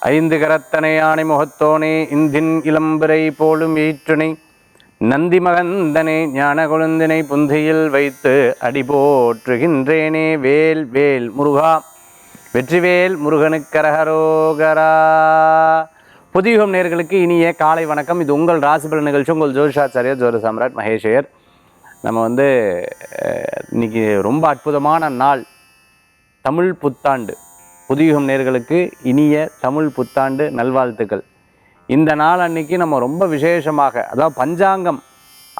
ஐந்து கரத்தனை யானை முகத்தோனே இந்தின் இளம்பிரை போலும் ஈற்றனை நந்தி மகந்தனை ஞான கொழுந்தினை புந்தியில் வைத்து அடி போற்றுகின்றேனே. வேல் வேல் முருகா, வெற்றிவேல் முருகனுக்கரகரோகரா. புதியுகம் நேயர்களுக்கு இனிய காலை வணக்கம். இது உங்கள் ராசிபலன் நிகழ்ச்சி. உங்கள் ஜோதிஷாச்சாரியர் ஜோதி சாம்ராட் மகேஷையர். நம்ம இன்னைக்கு ரொம்ப அற்புதமான நாள், தமிழ் புத்தாண்டு. புதியுகம் நேயர்களுக்கு இனிய தமிழ் புத்தாண்டு நல்வாழ்த்துக்கள். இந்த நாள் அன்னைக்கு நம்ம ரொம்ப விசேஷமாக, அதாவது பஞ்சாங்கம்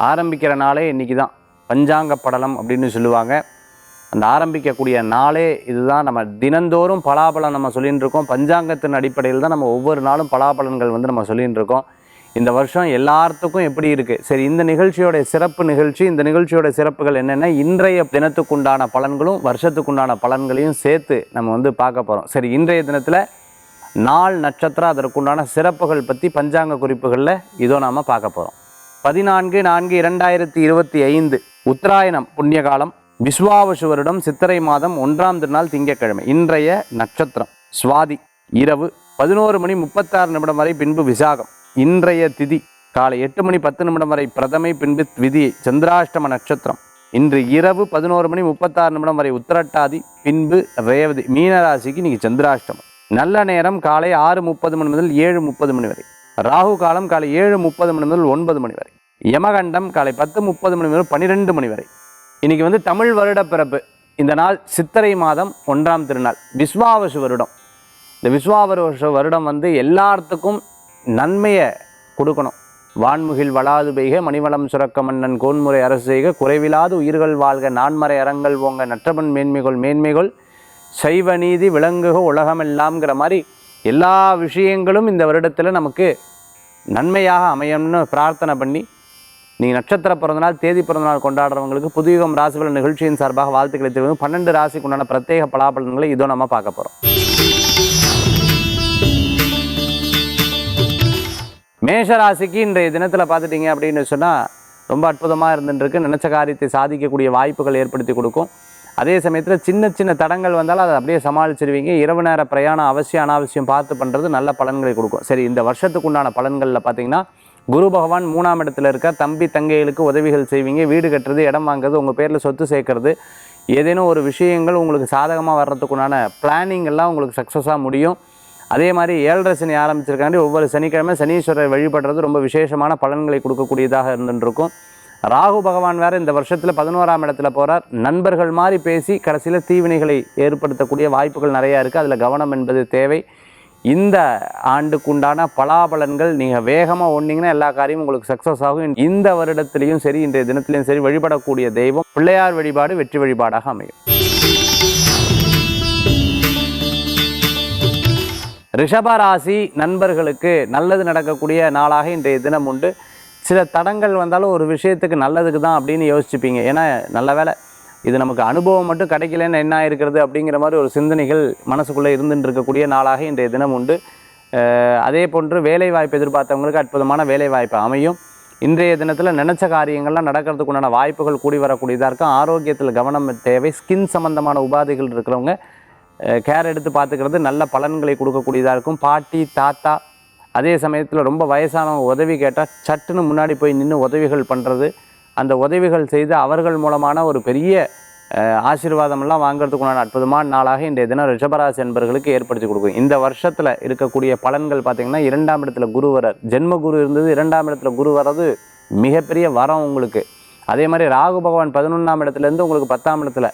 ஆரம்பிக்கிற நாளே இன்றைக்கி தான். பஞ்சாங்க படலம் அப்படின்னு சொல்லுவாங்க. அந்த ஆரம்பிக்கக்கூடிய நாளே இதுதான். நம்ம தினந்தோறும் பலாபலன் நம்ம சொல்லிகிட்டு இருக்கோம். பஞ்சாங்கத்தின் அடிப்படையில் தான் நம்ம ஒவ்வொரு நாளும் பலாபலன்கள் நம்ம சொல்லிகிட்டு இருக்கோம். இந்த வருஷம் எல்லாத்துக்கும் எப்படி இருக்குது? சரி, இந்த நிகழ்ச்சியோடைய சிறப்பு நிகழ்ச்சி. இந்த நிகழ்ச்சியோட சிறப்புகள் என்னென்ன, இன்றைய தினத்துக்குண்டான பலன்களும் வருஷத்துக்குண்டான பலன்களையும் சேர்த்து நம்ம பார்க்க போகிறோம். சரி, இன்றைய தினத்தில் நாள் நட்சத்திரம் அதற்குண்டான சிறப்புகள் பற்றி பஞ்சாங்க குறிப்புகளில் இதோ நாம் பார்க்க போகிறோம். 14/4/2025 உத்தராயணம் புண்ணியகாலம், விஸ்வாவசு வருடம், சித்திரை மாதம் 1ஆம் திருநாள் திங்கட்கிழமை. இன்றைய நட்சத்திரம் சுவாதி. இரவு 11:36 வரை, பின்பு விசாகம். இன்றைய திதி காலை 8:10 வரை பிரதமை, பின்பு விதியை. சந்திராஷ்டம நட்சத்திரம் இன்று இரவு 11:36 வரை உத்திரட்டாதி, பின்பு ரேவதி. மீனராசிக்கு இன்னைக்கு சந்திராஷ்டமம். நல்ல நேரம் காலை 6:30 முதல் 7:30 வரை. ராகு காலம் காலை 7:30 முதல் 9 வரை. யமகண்டம் காலை 10:30 முதல் 12 வரை. இன்னைக்கு தமிழ் வருட பிறப்பு. இந்த நாள் சித்திரை மாதம் 1ஆம் திருநாள், விஸ்வாவசு வருடம். இந்த விஸ்வாவசு வருடம் எல்லாத்துக்கும் நன்மையை கொடுக்கணும். வான்முகில் வளாது பெய்க, மணிவளம் சுரக்க மன்னன் கோன்முறை அரசு செய்க, குறைவிலாது உயிர்கள் வாழ்க, நான்மறை அறங்கள் ஓங்க, நற்றபன் மேன்மைகள் சைவ நீதி விளங்குக உலகமெல்லாம்ங்கிற மாதிரி எல்லா விஷயங்களும் இந்த வருடத்தில் நமக்கு நன்மையாக அமையணும்னு பிரார்த்தனை பண்ணி, நீங்கள் நட்சத்திர பிறந்தநாள், தேதி பிறந்தநாள் கொண்டாடுறவங்களுக்கு புதியுகம் ராசிபலன் நிகழ்ச்சியின் சார்பாக வாழ்த்துக்களை தெரிவித்து 12 ராசிக்கு உண்டான பிரத்யேக பலாபலன்களை இதோ நம்ம பார்க்க போகிறோம். மேஷராசிக்கு இன்றைய தினத்தில் பார்த்துட்டிங்க அப்படின்னு சொன்னால் ரொம்ப அற்புதமாக இருந்துருக்கு. நினச்ச காரியத்தை சாதிக்கக்கூடிய வாய்ப்புகள் ஏற்படுத்தி கொடுக்கும். அதே சமயத்தில் சின்ன சின்ன தடங்கள் வந்தாலும் அதை அப்படியே சமாளிச்சிருவீங்க. இரவு நேர பிரயாணம் அவசியம் அனாவசியம் பார்த்து பண்ணுறது நல்ல பலன்களை கொடுக்கும். சரி, இந்த வருஷத்துக்கு உண்டான பலன்களில் பார்த்திங்கன்னா, குரு பகவான் 3ஆம் இடத்துல இருக்க. தம்பி தங்கைகளுக்கு உதவிகள் செய்வீங்க. வீடு கட்டுறது, இடம் வாங்குறது, உங்கள் பேரில் சொத்து சேர்க்கறது, ஏதேனும் ஒரு விஷயங்கள் உங்களுக்கு சாதகமாக வர்றதுக்குண்டான பிளானிங் எல்லாம் உங்களுக்கு சக்ஸஸாக முடியும். அதே மாதிரி 7.5 சனி ஆரம்பிச்சிருக்காண்டி ஒவ்வொரு சனிக்கிழமை சனீஸ்வரரை வழிபடுறது ரொம்ப விசேஷமான பலன்களை கொடுக்கக்கூடியதாக இருந்துருக்கும். ராகு பகவான் வேறு இந்த வருஷத்தில் 11ஆம் இடத்துல போகிறார். நண்பர்கள் மாதிரி பேசி கடைசியில் தீவினைகளை ஏற்படுத்தக்கூடிய வாய்ப்புகள் நிறையா இருக்குது. அதில் கவனம் என்பது தேவை. இந்த ஆண்டுக்குண்டான பலாபலன்கள் நீங்கள் வேகமாக ஒன்றிங்கன்னா எல்லா காரியமும் உங்களுக்கு சக்ஸஸ் ஆகும். இந்த வருடத்திலையும் சரி, இன்றைய தினத்திலையும் சரி, வழிபடக்கூடிய தெய்வம் பிள்ளையார் வழிபாடு வெற்றி வழிபாடாக அமையும். ரிஷபராசி நண்பர்களுக்கு நல்லது நடக்கக்கூடிய நாளாக இன்றைய தினம் உண்டு. சில தடங்கள் வந்தாலும் ஒரு விஷயத்துக்கு நல்லதுக்கு தான் அப்படின்னு யோசிச்சுப்பீங்க. ஏன்னா நல்ல வேலை இது நமக்கு அனுபவம் மட்டும் கிடைக்கலன்னு என்ன இருக்கிறது அப்படிங்கிற மாதிரி ஒரு சிந்தனைகள் மனசுக்குள்ளே இருந்துட்டு இருக்கக்கூடிய நாளாக இன்றைய தினம் உண்டு. அதே போன்று வேலை வாய்ப்பு எதிர்பார்த்தவங்களுக்கு அற்புதமான வேலை வாய்ப்பு அமையும். இன்றைய தினத்தில் நினச்ச காரியங்கள்லாம் நடக்கிறதுக்கு உண்டான வாய்ப்புகள் கூடி வரக்கூடியதாக இருக்கும். ஆரோக்கியத்தில் கவனம் தேவை. ஸ்கின் சம்பந்தமான உபாதைகள் இருக்கிறவங்க கேர் எடுத்து பார்த்துக்கிறது நல்ல பலன்களை கொடுக்கக்கூடியதாக இருக்கும். பாட்டி தாத்தா, அதே சமயத்தில் ரொம்ப வயசானவங்க உதவி கேட்டால் சட்டுன்னு முன்னாடி போய் நின்று உதவிகள் பண்ணுறது, அந்த உதவிகள் செய்து அவர்கள் மூலமான ஒரு பெரிய ஆசீர்வாதமெல்லாம் வாங்கிறதுக்குண்டான அற்புதமான நாளாக இன்றைய தினம் ரிஷபராசி என்பவர்களுக்கு ஏற்படுத்தி கொடுக்கும். இந்த வருஷத்தில் இருக்கக்கூடிய பலன்கள் பார்த்திங்கன்னா, 2ஆம் இடத்துல குரு வரார். ஜென்ம குரு இருந்தது, 2ஆம் இடத்துல குரு வர்றது மிகப்பெரிய வரம் உங்களுக்கு. அதே மாதிரி ராகு பகவான் 11ஆம் இடத்துலேருந்து உங்களுக்கு 10ஆம் இடத்துல.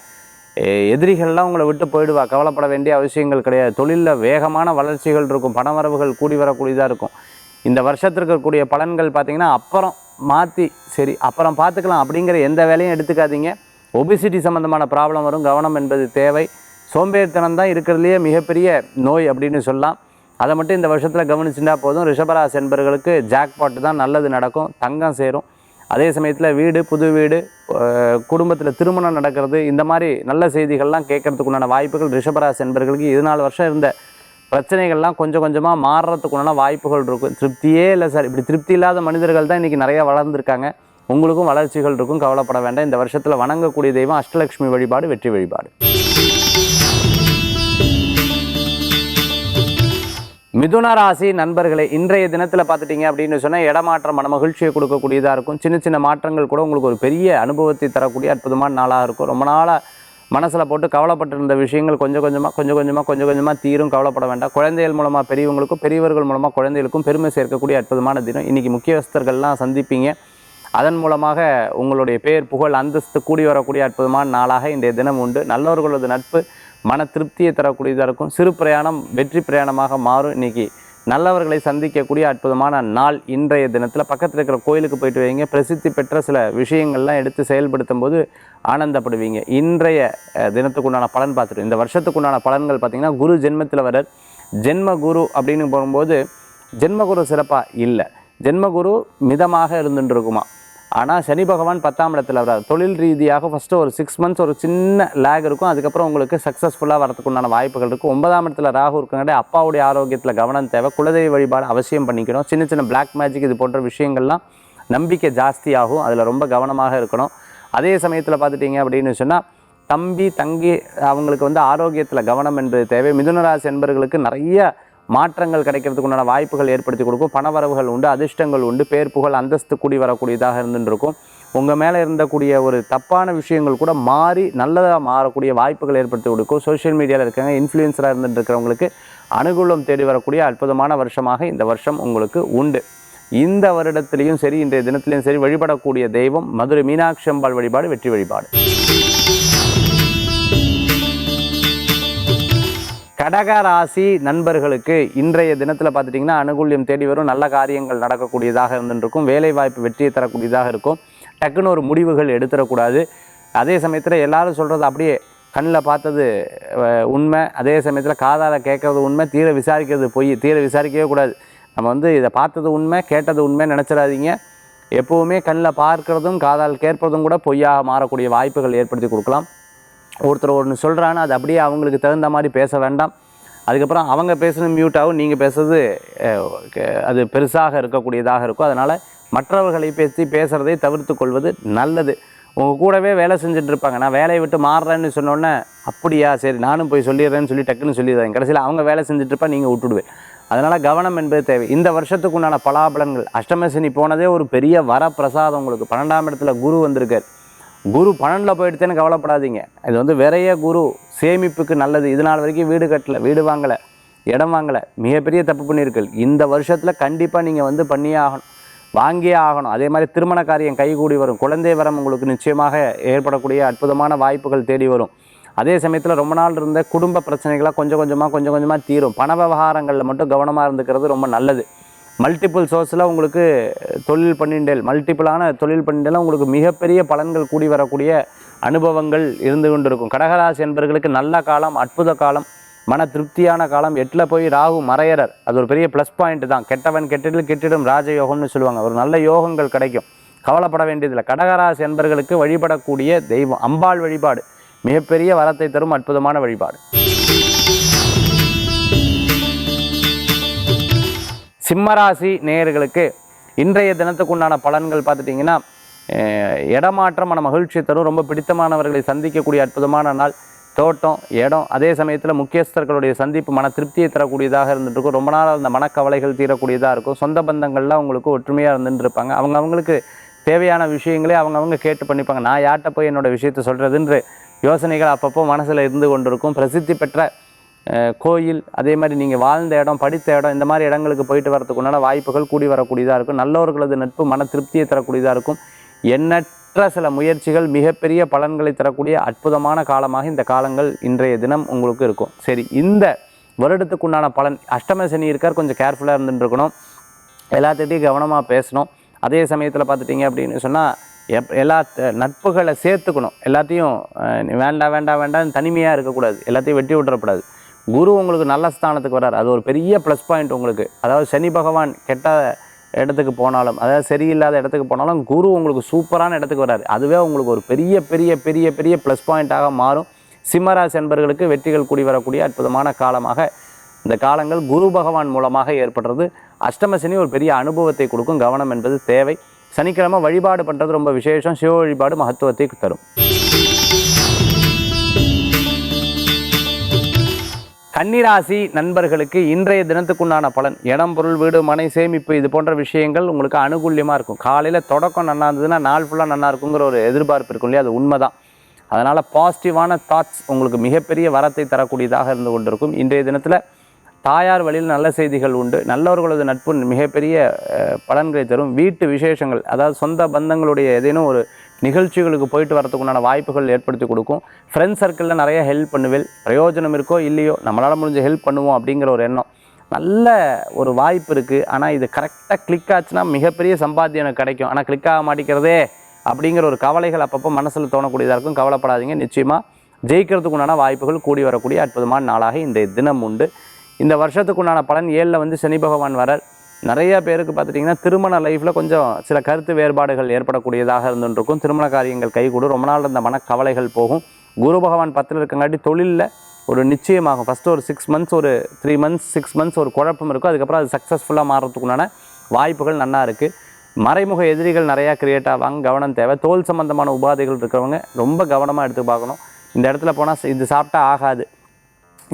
எதிரிகள்லாம் உங்களை விட்டு போயிடுவா. கவலைப்பட வேண்டிய அவசியங்கள் கிடையாது. தொழிலில் வேகமான வளர்ச்சிகள் இருக்கும். பணவரவுகள் கூடி வரக்கூடியதாக இருக்கும். இந்த வருஷத்திற்கு இருக்கக்கூடிய பலன்கள் பார்த்திங்கன்னா, அப்புறம் மாற்றி சரி அப்புறம் பார்த்துக்கலாம் அப்படிங்கிற எந்த வேலையும் எடுத்துக்காதீங்க. ஒபிசிட்டி சம்மந்தமான ப்ராப்ளம் வரும். கவனம் என்பது தேவை. சோம்பேறித்தனம் தான் இருக்கிறதுலையே மிகப்பெரிய நோய் அப்படின்னு சொல்லலாம். அதை மட்டும் இந்த வருஷத்தில் கவனிச்சுட்டா போதும். ரிஷபராசி என்பவர்களுக்கு ஜாக்பாட்டு தான் நல்லது நடக்கும். தங்கம் சேரும். அதே சமயத்தில் வீடு, புது வீடு, குடும்பத்தில் திருமணம் நடக்கிறது, இந்த மாதிரி நல்ல செய்திகள்லாம் கேட்கறதுக்குண்டான வாய்ப்புகள் ரிஷபராசி என்பவர்களுக்கு. 14 வருஷம் இருந்த பிரச்சனைகள்லாம் கொஞ்சம் கொஞ்சமாக மாறுறதுக்குண்டான வாய்ப்புகள் இருக்கும். திருப்தியே இல்லை சார், இப்படி திருப்தி இல்லாத மனிதர்கள் தான் இன்றைக்கி நிறையா வளர்ந்துருக்காங்க. உங்களுக்கும் வளர்ச்சிகள் இருக்கும், கவலைப்பட வேண்டாம். இந்த வருஷத்தில் வணங்கக்கூடிய தெய்வம் அஷ்டலட்சுமி வழிபாடு வெற்றி வழிபாடு. மிதுன ராசி நண்பர்களே, இன்றைய தினத்தில் பார்த்துட்டிங்க அப்படின்னு சொன்னால் இடமாற்றம் மன மகிழ்ச்சியை கொடுக்கக்கூடியதாக இருக்கும். சின்ன சின்ன மாற்றங்கள் கூட உங்களுக்கு ஒரு பெரிய அனுபவத்தை தரக்கூடிய அற்புதமான நாளாக இருக்கும். ரொம்ப நாளாக மனசில் போட்டு கவலைப்பட்டிருந்த விஷயங்கள் கொஞ்சம் கொஞ்சமாக தீரும். கவலைப்பட வேண்டாம். குழந்தைகள் மூலமாக பெரியவங்களுக்கும், பெரியவர்கள் மூலமாக குழந்தைகளுக்கும் பெருமை சேர்க்கக்கூடிய அற்புதமான தினம். இன்றைக்கி முக்கியஸ்தர்கள்லாம் சந்திப்பீங்க. அதன் மூலமாக உங்களுடைய பேர் புகழ் அந்தஸ்து கூடி வரக்கூடிய அற்புதமான நாளாக இன்றைய தினம் உண்டு. நல்லவர்களது நட்பு மன திருப்தியை தரக்கூடியதாக இருக்கும். சிறு பிரயாணம் வெற்றி பிரயாணமாக மாறும். இன்றைக்கி நல்லவர்களை சந்திக்கக்கூடிய அற்புதமான நாள். இன்றைய தினத்தில் பக்கத்தில் இருக்கிற கோயிலுக்கு போயிட்டு வைங்க. பிரசித்தி பெற்ற சில விஷயங்கள்லாம் எடுத்து செயல்படுத்தும் போது ஆனந்தப்படுவீங்க. இன்றைய தினத்துக்குண்டான பலன் பார்த்துட்டு, இந்த வருஷத்துக்குண்டான பலன்கள் பார்த்திங்கன்னா, குரு ஜென்மத்தில் வர ஜென்ம குரு அப்படின்னு போகும்போது ஜென்மகுரு சிறப்பாக இல்லை. ஜென்மகுரு மிதமாக இருந்துட்டு இருக்குமா. ஆனால் சனி பகவான் 10ஆம் இடத்துல வராது. தொழில் ரீதியாக ஃபஸ்ட்டு ஒரு 6 மந்த்ஸ் ஒரு சின்ன லேக் இருக்கும். அதுக்கப்புறம் உங்களுக்கு சக்ஸஸ்ஃபுல்லாக வரதுக்குண்டான வாய்ப்புகள் இருக்கும். 9ஆம் இடத்துல ராகு இருக்குங்காட்டி அப்பாவுடைய ஆரோக்கியத்தில் கவனம் தேவை. குலதெய்வ வழிபாடு அவசியம் பண்ணிக்கணும். சின்ன சின்ன பிளாக் மேஜிக் இது போன்ற விஷயங்கள்லாம் நம்பிக்கை ஜாஸ்தியாகும். அதில் ரொம்ப கவனமாக இருக்கணும். அதே சமயத்தில் பார்த்துட்டிங்க அப்படின்னு சொன்னால் தம்பி தங்கி அவங்களுக்கு ஆரோக்கியத்தில் கவனம் என்பது தேவை. மிதுனராசி என்பவர்களுக்கு நிறைய மாற்றங்கள் கிடைக்கிறதுக்கு உண்டான வாய்ப்புகள் ஏற்படுத்தி கொடுக்கும். பணவரவுகள் உண்டு, அதிர்ஷ்டங்கள் உண்டு, பேர் புகழ் அந்தஸ்து கூடி வரக்கூடியதாக இருந்துருக்கும். உங்கள் மேலே இருந்தக்கூடிய ஒரு தப்பான விஷயங்கள் கூட மாறி நல்லதாக மாறக்கூடிய வாய்ப்புகள் ஏற்படுத்தி கொடுக்கும். சோஷியல் மீடியாவில் இருக்காங்க, இன்ஃப்ளூயன்சராக இருந்துட்டு இருக்கிறவங்களுக்கு அனுகூலம் தேடி வரக்கூடிய அற்புதமான வருஷமாக இந்த வருஷம் உங்களுக்கு உண்டு. இந்த வருடத்திலையும் சரி, இன்றைய தினத்திலையும் சரி, வழிபடக்கூடிய தெய்வம் மதுரை மீனாட்சி அம்பாள் வழிபாடு வெற்றி வழிபாடு. கடக ராசி நண்பர்களுக்கு இன்றைய தினத்தில் பார்த்துட்டிங்கன்னா அனுகூல்யம் தேடி வரும். நல்ல காரியங்கள் நடக்கக்கூடியதாக இருந்துருக்கும். வேலை வாய்ப்பு வெற்றியை தரக்கூடியதாக இருக்கும். டக்குன்னு ஒரு முடிவுகள் எடுத்துடக்கூடாது. அதே சமயத்தில் எல்லாரும் சொல்கிறது அப்படியே கண்ணில் பார்த்தது உண்மை, அதே சமயத்தில் காதால் கேட்குறது உண்மை, தீர விசாரிக்கிறது பொய். தீர விசாரிக்கவே கூடாது. நம்ம இதை பார்த்தது உண்மை, கேட்டது உண்மை நினச்சிடாதீங்க. எப்போவுமே கண்ணில் பார்க்குறதும் காதால் கேட்பதும் கூட பொய்யாக மாறக்கூடிய வாய்ப்புகள் ஏற்படுத்தி கொடுக்கலாம். ஒருத்தர் ஒன்று சொல்கிறான்னு அது அப்படியே அவங்களுக்கு தகுந்த மாதிரி பேச வேண்டாம். அதுக்கப்புறம் அவங்க பேசுகிறது மியூட் ஆகும், நீங்கள் பேசுறது அது பெருசாக இருக்கக்கூடியதாக இருக்கும். அதனால் மற்றவர்களை பேசுகிறதை தவிர்த்து கொள்வது நல்லது. உங்கள் கூடவே வேலை செஞ்சுட்டு இருப்பாங்க. நான் வேலையை விட்டு மாறுறேன்னு சொன்னோன்னே அப்படியா சரி நானும் போய் சொல்லிடுறேன்னு சொல்லி டக்குன்னு சொல்லிடுறேன். கடைசியில் அவங்க வேலை செஞ்சுட்ருப்பா, நீங்கள் விட்டுடுவேன். அதனால் கவனம் என்பது தேவை. இந்த வருஷத்துக்கு உண்டான பலாபலன்கள், அஷ்டமசனி போனதே ஒரு பெரிய வரப்பிரசாதம் உங்களுக்கு. 12ஆம் இடத்துல குரு வந்திருக்கார். குரு 12ல் போயிடுத்தேன்னு கவலைப்படாதீங்க. இது விரைய குரு சேமிப்புக்கு நல்லது. இது நாள் வரைக்கும் வீடு கட்டலை, வீடு வாங்கலை, இடம் வாங்கலை, மிகப்பெரிய தப்பு பண்ணியிருக்கள். இந்த வருஷத்தில் கண்டிப்பாக நீங்கள் பண்ணியே ஆகணும், வாங்கியே ஆகணும். அதே மாதிரி திருமண காரியம் கைகூடி வரும். குழந்தை வரம் உங்களுக்கு நிச்சயமாக ஏற்படக்கூடிய அற்புதமான வாய்ப்புகள் தேடி வரும். அதே சமயத்தில் ரொம்ப நாள் இருந்த குடும்ப பிரச்சனைகளாக கொஞ்சம் கொஞ்சமாக தீரும். பண விவகாரங்களில் மட்டும் கவனமாக இருந்துக்கிறது ரொம்ப நல்லது. மல்டிபிள் சோர்ஸில் உங்களுக்கு தொழில் பண்ணிண்டேல், மல்டிபிளான தொழில் பண்ணிண்டேல் உங்களுக்கு மிகப்பெரிய பலன்கள் கூடி வரக்கூடிய அனுபவங்கள் இருந்து கொண்டு இருக்கும். கடகராசி என்பவர்களுக்கு நல்ல காலம், அற்புத காலம், மன திருப்தியான காலம். 8ல் போய் ராகு மறையறர். அது ஒரு பெரிய ப்ளஸ் பாயிண்ட் தான். கெட்டவன் கெட்டிடும் ராஜயோகம்னு சொல்லுவாங்க. ஒரு நல்ல யோகங்கள் கிடைக்கும். கவலைப்பட வேண்டியதில்லை. கடகராசி என்பவர்களுக்கு வழிபடக்கூடிய தெய்வம் அம்பாள் வழிபாடு மிகப்பெரிய வரத்தை தரும் அற்புதமான வழிபாடு. சிம்மராசி நேயர்களுக்கு இன்றைய தினத்துக்குண்டான பலன்கள் பார்த்துட்டிங்கன்னா, இடமாற்றம் மன மகிழ்ச்சி தரும். ரொம்ப பிடித்தமானவர்களை சந்திக்கக்கூடிய அற்புதமான நாள். தோட்டம், இடம், அதே சமயத்தில் முக்கியஸ்தர்களுடைய சந்திப்பு மன திருப்தியை தரக்கூடியதாக இருந்துகிட்ருக்கும். ரொம்ப நாள் அந்த மனக்கவலைகள் தீரக்கூடியதாக இருக்கும். சொந்த பந்தங்கள்லாம் உங்களுக்கு ஒற்றுமையாக இருந்துட்டு இருப்பாங்க. அவங்களுக்கு தேவையான விஷயங்களே அவங்க கேட்டு பண்ணிப்பாங்க. நான் யார்கிட்ட போய் என்னோடய விஷயத்தை சொல்கிறதுன்ற யோசனைகள் அப்பப்போ மனசில் இருந்து கொண்டிருக்கும். பிரசித்தி பெற்ற கோயில், அதே மாதிரி நீங்கள் வாழ்ந்த இடம், படித்த இடம், இந்த மாதிரி இடங்களுக்கு போயிட்டு வரதுக்குண்டான வாய்ப்புகள் கூடி வரக்கூடியதாக இருக்கும். நல்லவர்களது நட்பு மன திருப்தியை தரக்கூடியதாக இருக்கும். எண்ணற்ற சில முயற்சிகள் மிகப்பெரிய பலன்களை தரக்கூடிய அற்புதமான காலமாக இந்த காலங்கள் இன்றைய தினம் உங்களுக்கு இருக்கும். சரி, இந்த வருடத்துக்குண்டான பலன். அஷ்டம சனி இருக்கார், கொஞ்சம் கேர்ஃபுல்லாக இருந்துட்டு இருக்கணும். எல்லாத்திட்டையும் கவனமாக பேசணும். அதே சமயத்தில் பார்த்துட்டிங்க அப்படின்னு சொன்னால் எல்லா நட்புகளை சேர்த்துக்கணும். எல்லாத்தையும் வேண்டாம் தனிமையாக இருக்கக்கூடாது. எல்லாத்தையும் வெட்டி விட்டுறக்கூடாது. குரு உங்களுக்கு நல்ல ஸ்தானத்துக்கு வர்றார். அது ஒரு பெரிய ப்ளஸ் பாயிண்ட் உங்களுக்கு. அதாவது சனி பகவான் கெட்ட இடத்துக்கு போனாலும், அதாவது சரியில்லாத இடத்துக்கு போனாலும் குரு உங்களுக்கு சூப்பரான இடத்துக்கு வர்றாரு. அதுவே உங்களுக்கு ஒரு பெரிய பெரிய பெரிய பெரிய ப்ளஸ் பாயிண்ட்டாக மாறும். சிம்மராசி என்பவர்களுக்கு வெற்றிகள் கூடி வரக்கூடிய அற்புதமான காலமாக இந்த காலங்கள் குரு பகவான் மூலமாக ஏற்படுறது. அஷ்டம சனி ஒரு பெரிய அனுபவத்தை கொடுக்கும். கவனம் என்பது தேவை. சனிக்கிழமை வழிபாடு பண்ணுறது ரொம்ப விசேஷம். சிவ வழிபாடு மகத்துவத்தை தரும். கன்னிராசி நண்பர்களுக்கு இன்றைய தினத்துக்குண்டான பலன், இடம் பொருள் வீடு மனை சேமிப்பு இது போன்ற விஷயங்கள் உங்களுக்கு அனுகூல்யமாக இருக்கும். காலையில் தொடக்கம் நல்லா இருந்ததுன்னா நாள் ஃபுல்லாக நல்லா இருக்குங்கிற ஒரு எதிர்பார்ப்பு இருக்கும் இல்லையா, அது உண்மைதான். அதனால் பாசிட்டிவான தாட்ஸ் உங்களுக்கு மிகப்பெரிய வரத்தை தரக்கூடியதாக இருந்து கொண்டிருக்கும். இன்றைய தினத்தில் தாயார் வழியில் நல்ல செய்திகள் உண்டு. நல்லவர்களது நட்பு மிகப்பெரிய பலன்களை தரும். வீட்டு விசேஷங்கள், அதாவது சொந்த பந்தங்களுடைய ஏதேனும் ஒரு நிகழ்ச்சிகளுக்கு போயிட்டு வரதுக்குண்டான வாய்ப்புகள் ஏற்படுத்தி கொடுக்கும். ஃப்ரெண்ட்ஸ் சர்க்கிளில் நிறைய ஹெல்ப் பண்ணுவேன். பிரயோஜனம் இருக்கோ இல்லையோ நம்மளால் முடிஞ்ச ஹெல்ப் பண்ணுவோம் அப்படிங்கிற ஒரு எண்ணம், நல்ல ஒரு வாய்ப்பு இருக்குது. ஆனால் இது கரெக்டாக கிளிக் ஆச்சுன்னா மிகப்பெரிய சம்பாத்தியம் எனக்கு கிடைக்கும். ஆனால் கிளிக் ஆக மாட்டேங்கிறதே அப்படிங்கிற ஒரு கவலைகள் அப்பப்போ மனசில் தோணக்கூடியதாக இருக்கும். கவலைப்படாதீங்க, நிச்சயமாக ஜெயிக்கிறதுக்குண்டான வாய்ப்புகள் கூடி வரக்கூடிய அற்புதமான நாளாக இந்த தினம் உண்டு. இந்த வருஷத்துக்குண்டான பலன் 7ல் வந்து சனி பகவான் வரார். நிறைய பேருக்கு பார்த்துட்டிங்கன்னா திருமண லைஃப்பில் கொஞ்சம் சில கருத்து வேறுபாடுகள் ஏற்படக்கூடியதாக இருந்துருக்கும். திருமண காரியங்கள் கைகூடும். ரொம்ப நாள் இருந்த மனக்கவலைகள் போகும். குரு பகவான் 10ல் இருக்கங்காட்டி தொழிலில் ஒரு நிச்சயமாகும். ஃபஸ்ட்டு ஒரு 6 மந்த்ஸ், ஒரு 3 மந்த்ஸ் 6 மந்த்ஸ் ஒரு குழப்பம் இருக்கும். அதுக்கப்புறம் அது சக்ஸஸ்ஃபுல்லாக மாறுறதுக்குண்டான வாய்ப்புகள் நல்லா இருக்குது. மறைமுக எதிரிகள் நிறையா கிரியேட் ஆவாங்க, கவனம் தேவை. தோல் சம்பந்தமான உபாதைகள் இருக்கிறவங்க ரொம்ப கவனமாக எடுத்து பார்க்கணும். இந்த இடத்துல போனால் இது சாப்பிட்டா ஆகாது,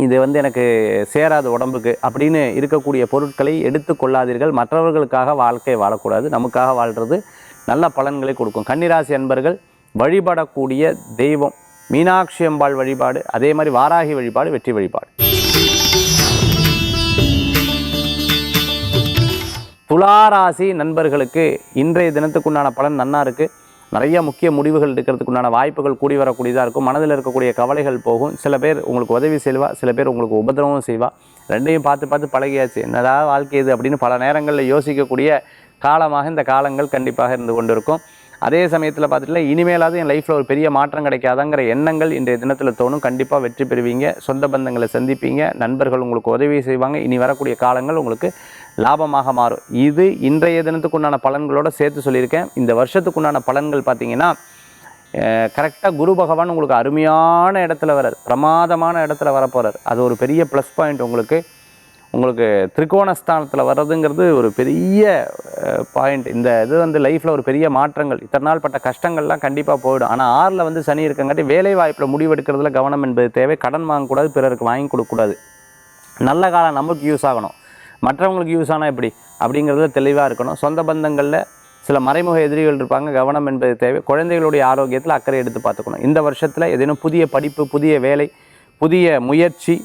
இது வந்து எனக்கு சேராது உடம்புக்கு அப்படின்னு இருக்கக்கூடிய பொருட்களை எடுத்து கொள்ளாதீர்கள். மற்றவர்களுக்காக வாழ்க்கை வாழக்கூடாது, நமக்காக வாழ்கிறது நல்ல பலன்களை கொடுக்கும். கன்னிராசி அன்பர்கள் வழிபடக்கூடிய தெய்வம் மீனாட்சி அம்பாள் வழிபாடு, அதே மாதிரி வாராகி வழிபாடு வெற்றி வழிபாடு. துளாராசி நண்பர்களுக்கு இன்றைய தினத்துக்குண்டான பலன் நன்னா இருக்குது. நிறைய முக்கிய முடிவுகள் எடுக்கிறதுக்குண்டான வாய்ப்புகள் கூடி வரக்கூடியதாக இருக்கும். மனதில் இருக்கக்கூடிய கவலைகள் போகும். சில பேர் உங்களுக்கு உதவி செய்வா, சில பேர் உங்களுக்கு உபதிரவம் செய்வா. ரெண்டையும் பார்த்து பார்த்து பழகியாச்சு, என்னடா வாழ்க்கை இது அப்படின்னு பல நேரங்களில் யோசிக்கக்கூடிய காலமாக இந்த காலங்கள் கண்டிப்பாக இருந்து கொண்டு இருக்கும். அதே சமயத்தில் பார்த்துட்டு இனிமேலாவது என் லைஃப்பில் ஒரு பெரிய மாற்றம் கிடைக்காதாங்கிற எண்ணங்கள் இன்றைய தினத்தில் தோணும். கண்டிப்பாக வெற்றி பெறுவீங்க. சொந்த பந்தங்களை சந்திப்பீங்க. நண்பர்கள் உங்களுக்கு உதவி செய்வாங்க. இனி வரக்கூடிய காலங்கள் உங்களுக்கு லாபமாக மாறும். இது இன்றைய தினத்துக்குண்டான பலன்களோடு சேர்த்து சொல்லியிருக்கேன். இந்த வருஷத்துக்குண்டான பலன்கள் பார்த்திங்கன்னா கரெக்டாக குரு பகவான் உங்களுக்கு அருமையான இடத்துல வரார், பிரமாதமான இடத்துல வரப்போகிறார். அது ஒரு பெரிய ப்ளஸ் பாயிண்ட் உங்களுக்கு. திரிகோணஸ்தானத்தில் வர்றதுங்கிறது ஒரு பெரிய பாயிண்ட். இந்த இது வந்து லைஃப்பில் ஒரு பெரிய மாற்றங்கள், இத்தனை நாள் பட்ட கஷ்டங்கள்லாம் கண்டிப்பாக போயிடும். ஆனால் 6ல் வந்து சனி இருக்கங்காட்டி வேலை வாய்ப்பில் முடிவெடுக்கிறதுல கவனம் என்பது தேவை. கடன் வாங்கக்கூடாது, பிறருக்கு வாங்கி கொடுக்கக்கூடாது. நல்ல காலம் நமக்கு யூஸ் ஆகணும், மற்றவங்களுக்கு யூஸ் ஆனால் எப்படி அப்படிங்கிறதுல தெளிவாக இருக்கணும். சொந்த பந்தங்களில் சில மறைமுக எதிரிகள் இருப்பாங்க, கவனம் என்பது தேவை. குழந்தைகளுடைய ஆரோக்கியத்தில் அக்கறை எடுத்து பார்த்துக்கணும். இந்த வருஷத்தில் ஏதேனும் புதிய படிப்பு, புதிய வேலை, புதிய முயற்சி,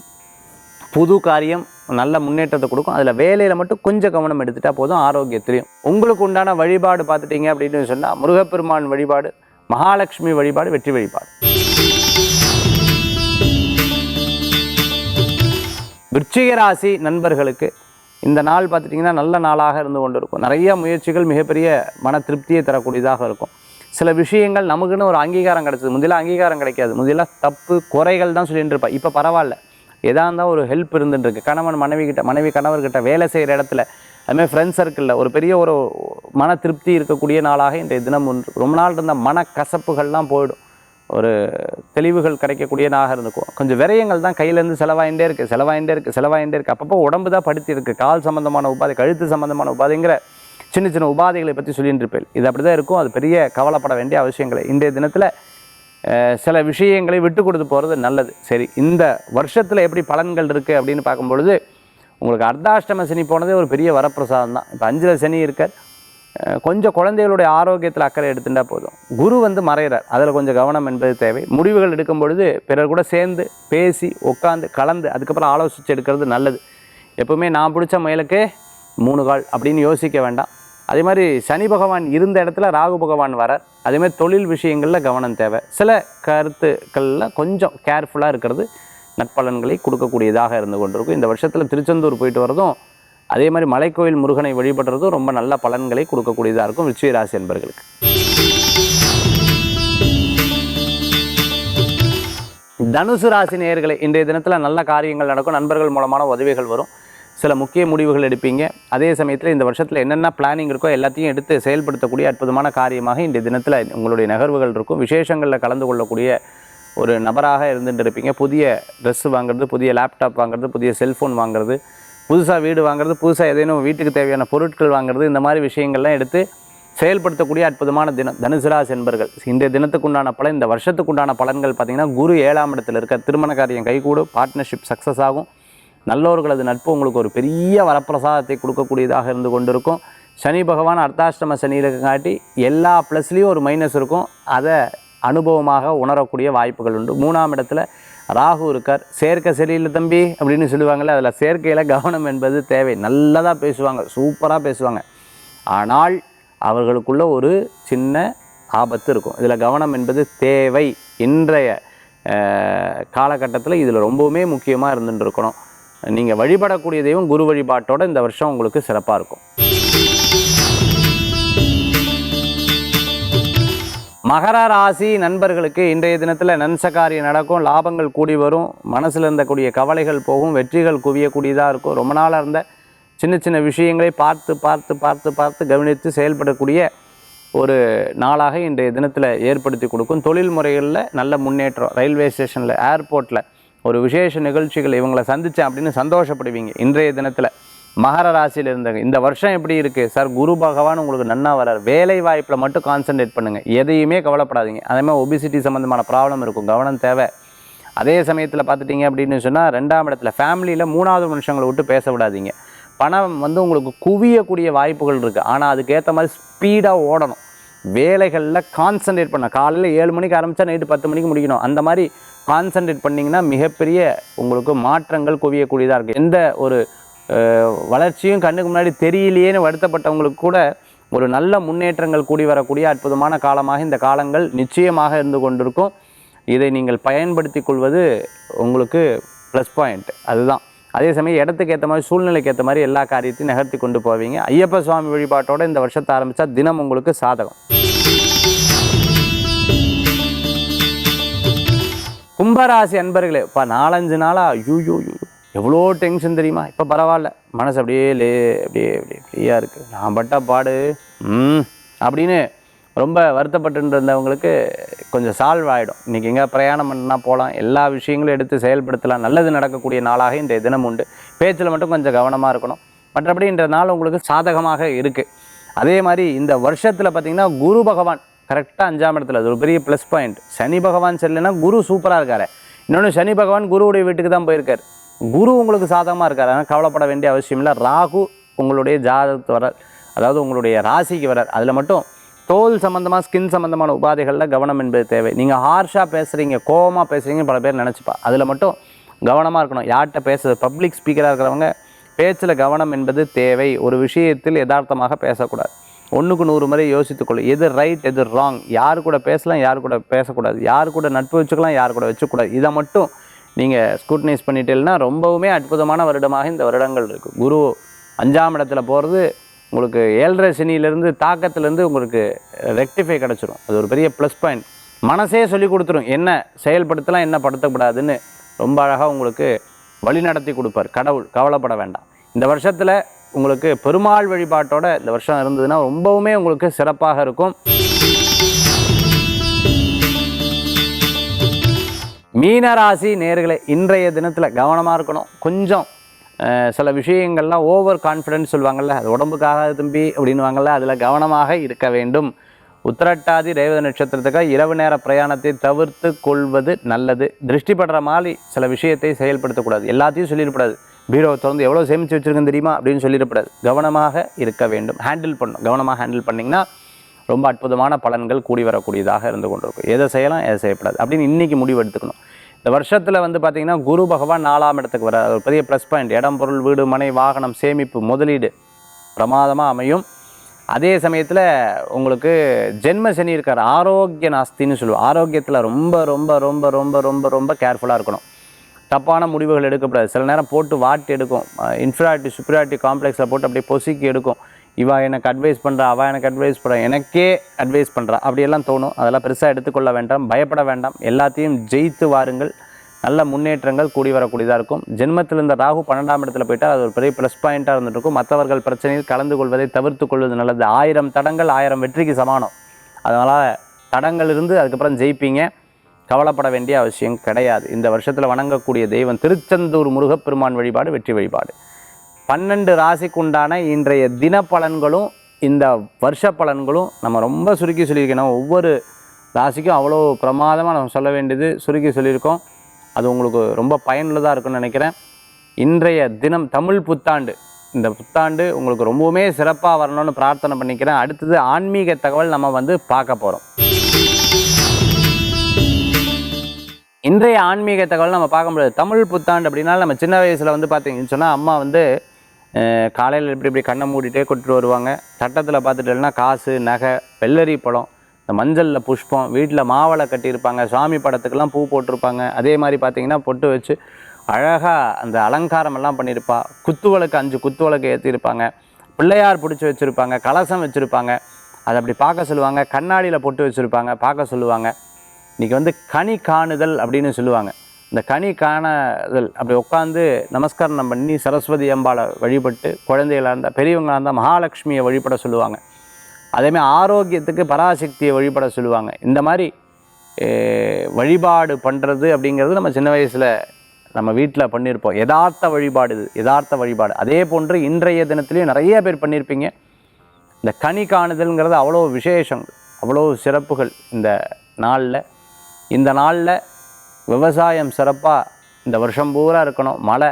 புது காரியம் நல்ல முன்னேற்றத்தை கொடுக்கும். அதில் வேலையில் மட்டும் கொஞ்சம் கவனம் எடுத்துகிட்டா போதும். ஆரோக்கியத்திலையும் உங்களுக்கு உண்டான வழிபாடு பார்த்துட்டிங்க அப்படின்னு சொன்னால் முருகப்பெருமான் வழிபாடு, மகாலட்சுமி வழிபாடு வெற்றி வழிபாடு. விருச்சிக ராசி நண்பர்களுக்கு இந்த நாள் பார்த்துட்டிங்கன்னா நல்ல நாளாக இருந்து கொண்டு இருக்கும். நிறைய முயற்சிகள் மிகப்பெரிய மன திருப்தியை தரக்கூடியதாக இருக்கும். சில விஷயங்கள் நமக்குன்னு ஒரு அங்கீகாரம் கிடைச்சது. முதல்ல அங்கீகாரம் கிடைக்காது, முதல்ல தப்பு குறைகள் தான் சொல்லிட்டு இருப்பா. இப்போ பரவாயில்ல, எதாக இருந்தால் ஒரு ஹெல்ப் இருந்துட்டுருக்கு. கணவன் மனைவி கணவர்கிட்ட, வேலை செய்கிற இடத்துல, அதுமாதிரி ஃப்ரெண்ட்ஸ் சர்க்கிளில் ஒரு பெரிய ஒரு மன திருப்தி இருக்கக்கூடிய நாளாக இன்றைய தினம் ஒன்று. ரொம்ப நாள் இருந்த மன கசப்புகள்லாம் போயிடும். ஒரு தெளிவுகள் கிடைக்கக்கூடிய நாளாக இருந்துக்கும். கொஞ்சம் விரயங்கள் தான் கையிலேருந்து செலவாயிட்டே இருக்குது. அப்பப்போ உடம்பு தான் படுத்தி இருக்குது. கால் சம்மந்தமான உபாதை, கழுத்து சம்மந்தமான உபாதைங்கிற சின்ன சின்ன உபாதைகளை பற்றி சொல்லிட்டு இருப்பேன். இது அப்படி தான் இருக்கும். அது பெரிய கவலைப்பட வேண்டிய அவசியங்களை இன்றைய தினத்தில் சில விஷயங்களை விட்டு கொடுத்து போகிறது நல்லது. சரி, இந்த வருஷத்தில் எப்படி பலன்கள் இருக்குது அப்படின்னு பார்க்கும்பொழுது உங்களுக்கு அர்த்தாஷ்டம சனி போனதே ஒரு பெரிய வரப்பிரசாதம் தான். இப்போ 5ல் சனி இருக்கார். கொஞ்சம் குழந்தைகளுடைய ஆரோக்கியத்தில் அக்கறை எடுத்துட்டா போதும். குரு வந்து மறைகிறார், அதில் கொஞ்சம் கவனம் என்பது தேவை. முடிவுகள் எடுக்கும் பொழுது பிறர் கூட சேர்ந்து பேசி உட்காந்து கலந்து அதுக்கப்புறம் ஆலோசித்து எடுக்கிறது நல்லது. எப்பவுமே நான் பிடிச்ச முயலுக்கு 3 கால் அப்படின்னு யோசிக்க வேண்டாம். அதே மாதிரி சனி பகவான் இருந்த இடத்துல ராகு பகவான் வரார். அதேமாதிரி தொழில் விஷயங்களில் கவனம் தேவை. சில கருத்துக்களில் கொஞ்சம் கேர்ஃபுல்லாக இருக்கிறது நற்பலன்களை கொடுக்கக்கூடியதாக இருந்து கொண்டிருக்கும். இந்த வருஷத்தில் திருச்செந்தூர் போயிட்டு வரதும், அதே மாதிரி மலைக்கோயில் முருகனை வழிபடுறதும் ரொம்ப நல்ல பலன்களை கொடுக்கக்கூடியதாக இருக்கும் விருச்சிக ராசி என்பர்களுக்கு. தனுசு ராசி நேயர்களே, இன்றைய தினத்தில் நல்ல காரியங்கள் நடக்கும். நண்பர்கள் மூலமான உதவிகள் வரும். சில முக்கிய முடிவுகள் எடுப்பீங்க. அதே சமயத்தில் இந்த வருஷத்தில் என்னென்ன பிளானிங் இருக்கோ எல்லாத்தையும் எடுத்து செயல்படுத்தக்கூடிய அற்புதமான காரியமாக இன்றைய தினத்தில் உங்களுடைய நகர்வுகள் இருக்கும். விசேஷங்களில் கலந்து கொள்ளக்கூடிய ஒரு நபராக இருந்துட்டு இருப்பீங்க. புதிய ட்ரெஸ்ஸு வாங்குறது, புதிய லேப்டாப் வாங்குறது, புதிய செல்ஃபோன் வாங்குறது, புதுசாக வீடு வாங்குறது, புதுசாக ஏதேனும் வீட்டுக்கு தேவையான பொருட்கள் வாங்குறது, இந்த மாதிரி விஷயங்கள்லாம் எடுத்து செயல்படுத்தக்கூடிய அற்புதமான தினம் தனுசு ராசி என்பர்கள். இன்றைய தினத்துக்குண்டான பலன், இந்த வருஷத்துக்குண்டான பலன்கள் பார்த்திங்கன்னா குரு 7ஆம் இடத்தில் இருக்க. திருமண காரியம் கைகூடும், பார்ட்னர்ஷிப் சக்ஸஸ் ஆகும். நல்லோர்களது நட்பு உங்களுக்கு ஒரு பெரிய வரப்பிரசாதத்தை கொடுக்கக்கூடியதாக இருந்து கொண்டிருக்கும். சனி பகவான் அர்த்தாஷ்டம சனியில் காட்டி எல்லா ப்ளஸ்லேயும் ஒரு மைனஸ் இருக்கும். அதை அனுபவமாக உணரக்கூடிய வாய்ப்புகள் உண்டு. 3ஆம் இடத்துல ராகு இருக்கார். சேர்க்கை சரியில்லை தம்பி அப்படின்னு சொல்லுவாங்கள்ல, அதில் சேர்க்கையில் கவனம் என்பது தேவை. நல்லதாக பேசுவாங்க, சூப்பராக பேசுவாங்க, ஆனால் அவர்களுக்குள்ள ஒரு சின்ன ஆபத்து இருக்கும். இதில் கவனம் என்பது தேவை. இன்றைய காலகட்டத்தில் இதில் ரொம்பவுமே முக்கியமாக இருந்துட்டு இருக்கணும். நீங்கள் வழிபடக்கூடிய தெய்வம் குரு வழிபாட்டோடு இந்த வருஷம் உங்களுக்கு சிறப்பாக இருக்கும். மகர ராசி நண்பர்களுக்கு இன்றைய தினத்தில் நன்சகாரியம் நடக்கும், லாபங்கள் கூடி வரும், மனசில் இருந்தக்கூடிய கவலைகள் போகும், வெற்றிகள் குவியக்கூடியதாக இருக்கும். ரொம்ப நாளாக இருந்த சின்ன சின்ன விஷயங்களை பார்த்து பார்த்து பார்த்து பார்த்து கவனித்து செயல்படக்கூடிய ஒரு நாளாக இன்றைய தினத்தில் ஏற்படுத்தி கொடுக்கும். தொழில் முறைகளில் நல்ல முன்னேற்றம். ரயில்வே ஸ்டேஷனில், ஏர்போர்ட்டில் ஒரு விசேஷ நிகழ்ச்சிகள் இவங்களை சந்தித்தேன் அப்படின்னு சந்தோஷப்படுவீங்க. இன்றைய தினத்தில் மகர ராசியில் இருந்தாங்க. இந்த வருஷம் எப்படி இருக்குது சார்? குரு பகவான் உங்களுக்கு நன்னா வரார். வேலை வாய்ப்பில் மட்டும் கான்சன்ட்ரேட் பண்ணுங்கள், எதையுமே கவலைப்படாதீங்க. அதேமாதிரி ஒபிசிட்டி சம்மந்தமான ப்ராப்ளம் இருக்கும், கவனம் தேவை. அதே சமயத்தில் பார்த்துட்டிங்க அப்படின்னு சொன்னால் 2ஆம் இடத்துல ஃபேமிலியில் 3வது மனுஷங்களை விட்டு பேச விடாதீங்க. பணம் உங்களுக்கு குவியக்கூடிய வாய்ப்புகள் இருக்குது, ஆனால் அதுக்கேற்ற மாதிரி ஸ்பீடாக ஓடணும். வேலைகளில் கான்சன்ட்ரேட் பண்ண. காலையில் 7 மணிக்கு ஆரம்பித்தா நைட்டு 10 மணிக்கு முடிக்கணும். அந்த மாதிரி கான்சன்ட்ரேட் பண்ணிங்கன்னா மிகப்பெரிய உங்களுக்கு மாற்றங்கள் குவியக்கூடியதாக இருக்குது. எந்த ஒரு வளர்ச்சியும் கண்ணுக்கு முன்னாடி தெரியலையேன்னு வருத்தப்பட்டவங்களுக்கு கூட ஒரு நல்ல முன்னேற்றங்கள் கூடி வரக்கூடிய அற்புதமான காலமாக இந்த காலங்கள் நிச்சயமாக இருந்து கொண்டிருக்கும். இதை நீங்கள் பயன்படுத்தி கொள்வது உங்களுக்கு ப்ளஸ் பாயிண்ட். அதுதான். அதே சமயம் இடத்துக்கு ஏற்ற மாதிரி, சூழ்நிலைக்கு ஏற்ற மாதிரி எல்லா காரியத்தையும் நகர்த்தி கொண்டு போவீங்க. ஐயப்ப சுவாமி வழிபாட்டோடு இந்த வருஷத்தை ஆரம்பித்தா தினம் உங்களுக்கு சாதகம். கும்பராசி அன்பர்களே, இப்போ 4-5 நாளாக யூ எவ்வளோ டென்ஷன் தெரியுமா? இப்போ பரவாயில்ல, மனசு அப்படியே அப்படியே ஃப்ரீயாக இருக்குது. நான் பட்ட பாடு அப்படின்னு ரொம்ப வருத்தப்பட்டு இருந்தவங்களுக்கு கொஞ்சம் சால்வ் ஆகிடும். இன்றைக்கி எங்கே பிரயாணம் பண்ணால் போகலாம், எல்லா விஷயங்களும் எடுத்து செயல்படுத்தலாம். நல்லது நடக்கக்கூடிய நாளாக இன்றைய தினம் உண்டு. பேச்சில் மட்டும் கொஞ்சம் கவனமாக இருக்கணும். மற்றபடி இன்றைய நாள் உங்களுக்கு சாதகமாக இருக்குது. அதே மாதிரி இந்த வருஷத்தில் பார்த்திங்கன்னா குரு பகவான் கரெக்டாக 5ஆம் இடத்துல, அது ஒரு பெரிய ப்ளஸ் பாயிண்ட். சனி பகவான் சரியில்லைன்னா குரு சூப்பராக இருக்கார். இன்னொன்று, சனி பகவான் குருவுடைய வீட்டுக்கு தான் போயிருக்கார். குரு உங்களுக்கு சாதகமாக இருக்கார், ஆனால் கவலைப்பட வேண்டிய அவசியம் இல்லை. ராகு உங்களுடைய ஜாதகத்து வரார், அதாவது உங்களுடைய ராசிக்கு வரார். அதில் மட்டும் தோல் சம்மந்தமாக, ஸ்கின் சம்மந்தமான உபாதைகளில் கவனம் என்பது தேவை. நீங்கள் ஹார்ஷாக பேசுகிறீங்க, கோபமாக பேசுகிறீங்க, பல பேர் நினச்சிப்பா. அதில் மட்டும் கவனமாக இருக்கணும். யார்கிட்ட பேசுறது, பப்ளிக் ஸ்பீக்கராக இருக்கிறவங்க பேச்சில் கவனம் என்பது தேவை. ஒரு விஷயத்தில் யதார்த்தமாக பேசக்கூடாது. 1க்கு 100 முறை யோசித்துக்கொள்ளும். எது ரைட், எது ராங், யார் கூட பேசலாம், யார் கூட பேசக்கூடாது, யார் கூட நட்பு வச்சுக்கலாம், யார் கூட வச்சுக்கூடாது, இதை மட்டும் நீங்கள் ஸ்க்ரூட்டனைஸ் பண்ணிட்டீங்கன்னா ரொம்பவுமே அற்புதமான வருடமாக இந்த வருடங்கள் இருக்குது. குரு 5ஆம் இடத்துல போகிறது உங்களுக்கு 7.5 சனியிலேருந்து தாக்கத்துலேருந்து உங்களுக்கு ரெக்டிஃபை கிடச்சிரும். அது ஒரு பெரிய ப்ளஸ் பாயிண்ட். மனசே சொல்லி கொடுத்துரும், என்ன செயல்படுத்தலாம், என்ன படுத்தக்கூடாதுன்னு ரொம்ப அழகாக உங்களுக்கு வழி நடத்தி கொடுப்பார் கடவுள். கவலைப்பட வேண்டாம். இந்த வருஷத்தில் உங்களுக்கு பெருமாள் வழிபாட்டோட இந்த வருஷம் இருந்ததுன்னா ரொம்பவுமே உங்களுக்கு சிறப்பாக இருக்கும். மீனராசி நேயர்களே, இன்றைய தினத்தில் கவனமாக இருக்கணும். கொஞ்சம் சில விஷயங்கள்லாம் ஓவர் கான்ஃபிடென்ஸ் சொல்லுவாங்கள்ல, அது உடம்புக்காக தம்பி அப்படின்வாங்கள்ல, அதில் கவனமாக இருக்க வேண்டும். உத்திரட்டாதி ரேவதி நட்சத்திரத்துக்காக இரவு நேர பிரயாணத்தை தவிர்த்து கொள்வது நல்லது. திருஷ்டி படுற மாதிரி சில விஷயத்தை செயல்படுத்தக்கூடாது. எல்லாத்தையும் சொல்லிடக்கூடாது. பீரோவை திறந்து எவ்வளோ சேமித்து வச்சுருக்குன்னு தெரியுமா அப்படின்னு சொல்லிடக்கூடாது. கவனமாக இருக்க வேண்டும். ஹேண்டில் பண்ணணும். கவனமாக ஹேண்டில் பண்ணிங்கன்னா ரொம்ப அற்புதமான பலன்கள் கூடி வரக்கூடியதாக இருந்து கொண்டிருக்கும். எதை செய்யலாம், எதை செய்யப்படாது அப்படின்னு இன்றைக்கி முடிவு எடுத்துக்கணும். இந்த வருஷத்தில் பார்த்திங்கன்னா குரு பகவான் 4ஆம் இடத்துக்கு வர ஒரு பெரிய ப்ளஸ் பாயிண்ட். இடம், பொருள், வீடு, மனை, வாகனம், சேமிப்பு, முதலீடு பிரமாதமாக அமையும். அதே சமயத்தில் உங்களுக்கு ஜென்ம சனி இருக்கார். ஆரோக்கிய நாஸ்தின்னு சொல்லுவோம். ஆரோக்கியத்தில் ரொம்ப ரொம்ப ரொம்ப ரொம்ப ரொம்ப ரொம்ப கேர்ஃபுல்லாக இருக்கணும். தப்பான முடிவுகள் எடுக்கக்கூடாது. சில நேரம் போட்டு வாட்டி எடுக்கும். இன்ஃபீரியாரிட்டி சுப்பீரியாரிட்டி காம்ப்ளெக்ஸில் போட்டு அப்படியே பொசுக்கி எடுக்கும். இவா எனக்கு அட்வைஸ் பண்ணுறா, அவள் எனக்கு அட்வைஸ் பண்ணுறா, எனக்கே அட்வைஸ் பண்ணுறா, அப்படியெல்லாம் தோணும். அதெல்லாம் பெருசாக எடுத்துக்கொள்ள வேண்டாம், பயப்பட வேண்டாம். எல்லாத்தையும் ஜெயித்து வாருங்கள். நல்ல முன்னேற்றங்கள் கூடி வரக்கூடியதாக இருக்கும். ஜென்மத்தில் இருந்த ராகு 12ஆம் இடத்துல போயிட்டால் அது ஒரு பெரிய ப்ளஸ் பாயிண்ட்டாக இருந்துட்டு இருக்கும். மற்றவர்கள் பிரச்சனையில் கலந்து கொள்வதை தவிர்த்து கொள்வது நல்லது. 1000 தடங்கள் 1000 வெற்றிக்கு சமானம். அதனால் தடங்கள் இருந்து அதுக்கப்புறம் ஜெயிப்பீங்க. கவலைப்பட வேண்டிய அவசியம் கிடையாது. இந்த வருஷத்தில் வணங்கக்கூடிய தெய்வம் திருச்செந்தூர் முருகப்பெருமான் வழிபாடு வெற்றி வழிபாடு. 12 ராசிக்குண்டான இன்றைய தின பலன்களும் இந்த வருஷ பலன்களும் நம்ம ரொம்ப சுருக்கி சொல்லியிருக்கணும். ஒவ்வொரு ராசிக்கும் அவ்வளோ பிரமாதமாக நம்ம சொல்ல வேண்டியது சுருக்கி சொல்லியிருக்கோம். அது உங்களுக்கு ரொம்ப பயனுள்ளதாக இருக்குன்னு நினைக்கிறேன். இன்றைய தினம் தமிழ் புத்தாண்டு, இந்த புத்தாண்டு உங்களுக்கு ரொம்பவுமே சிறப்பாக வரணும்னு பிரார்த்தனை பண்ணிக்கிறேன். அடுத்தது ஆன்மீக தகவல் நம்ம வந்து பார்க்க போகிறோம். இன்றைய ஆன்மீக தகவல் நம்ம பார்க்க முடியாது. தமிழ் புத்தாண்டு அப்படின்னா நம்ம சின்ன வயசில் வந்து பார்த்தீங்கன்னு சொன்னால் அம்மா வந்து காலையில் இப்படி கண்ணை மூடிட்டே கொட்டுட்டு வருவாங்க. தட்டத்தில் பார்த்துட்டேன்னா காசு, நகை, வெள்ளரி பழம், இந்த மஞ்சளில் புஷ்பம், வீட்டில் மாவளை கட்டியிருப்பாங்க, சாமி படத்துக்கெல்லாம் பூ போட்டிருப்பாங்க. அதே மாதிரி பார்த்திங்கன்னா பொட்டு வச்சு அழகாக அந்த அலங்காரம் எல்லாம் பண்ணியிருப்பா. குத்துவிளக்கு 5 குத்துவிளக்கு ஏற்றிருப்பாங்க, பிள்ளையார் பிடிச்சி வச்சுருப்பாங்க, கலசம் வச்சுருப்பாங்க. அதை அப்படி பார்க்க சொல்லுவாங்க. கண்ணாடியில் பொட்டு வச்சுருப்பாங்க, பார்க்க சொல்லுவாங்க. இன்றைக்கி வந்து கனி காணுதல் அப்படின்னு சொல்லுவாங்க. இந்த கனி காணுதல் அப்படி உட்காந்து நமஸ்காரம் பண்ணி சரஸ்வதி அம்பாளை வழிபட்டு, குழந்தைகளாக இருந்தால் பெரியவங்களாக இருந்தால் மகாலட்சுமியை வழிபட சொல்லுவாங்க. அதேமாதிரி ஆரோக்கியத்துக்கு பராசக்தியை வழிபட சொல்லுவாங்க. இந்த மாதிரி வழிபாடு பண்ணுறது அப்படிங்கிறது நம்ம சின்ன வயசில் நம்ம வீட்டில் பண்ணியிருப்போம். யதார்த்த வழிபாடு, இது யதார்த்த வழிபாடு. அதே போன்று இன்றைய தினத்துலேயும் நிறைய பேர் பண்ணியிருப்பீங்க. இந்த கனி காணுதல்ங்கிறது அவ்வளோ விசேஷங்கள், அவ்வளோ சிறப்புகள் இந்த நாளில். இந்த நாளில் விவசாயம் சிறப்பாக இந்த வருஷம் பூரா இருக்கணும். மழை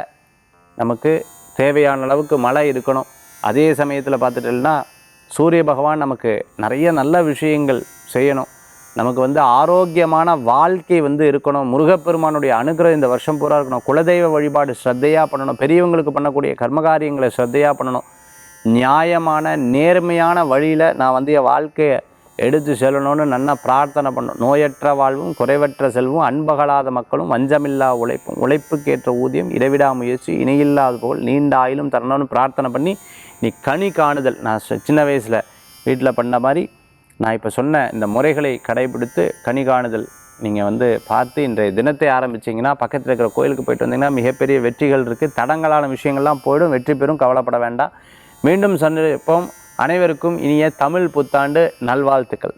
நமக்கு தேவையான அளவுக்கு மழை இருக்கணும். அதே சமயத்தில் பார்த்துட்டோம்னா சூரிய பகவான் நமக்கு நிறைய நல்ல விஷயங்கள் செய்யணும். நமக்கு வந்து ஆரோக்கியமான வாழ்க்கை வந்து இருக்கணும். முருகப்பெருமானுடைய அனுகிரகம் இந்த வருஷம் பூரா இருக்கணும். குலதெய்வ வழிபாடு ஸ்ரத்தையாக பண்ணணும். பெரியவங்களுக்கு பண்ணக்கூடிய கர்மகாரியங்களை ஸ்ரத்தையாக பண்ணணும். நியாயமான நேர்மையான வழியில் நான் வந்து என் வாழ்க்கையை எடுத்து செல்லணும்னு நல்லா பிரார்த்தனை பண்ணணும். நோயற்ற வாழ்வும் குறைவற்ற செல்வம், அன்பகலாத மக்களும், வஞ்சமில்லா உழைப்பும், உழைப்புக்கேற்ற ஊதியம், இடைவிடா முயற்சி, இணையில்லாத போல் நீண்ட ஆயிலும் தரணும்னு பிரார்த்தனை பண்ணி நீ கனி காணுதல் நான் சின்ன வயசில் வீட்டில் பண்ண மாதிரி நான் இப்போ சொன்ன இந்த முறைகளை கடைபிடித்து கனி காணுதல் நீங்கள் வந்து பார்த்து இன்றைய தினத்தை ஆரம்பிச்சிங்கன்னா பக்கத்தில் இருக்கிற கோயிலுக்கு போயிட்டு வந்தீங்கன்னா மிகப்பெரிய வெற்றிகள் இருக்குது. தடங்களான விஷயங்கள்லாம் போய்டும், வெற்றி பெறும், கவலைப்பட வேண்டாம். மீண்டும் சந்திப்போம். அனைவருக்கும் இனிய தமிழ் புத்தாண்டு நல்வாழ்த்துக்கள்.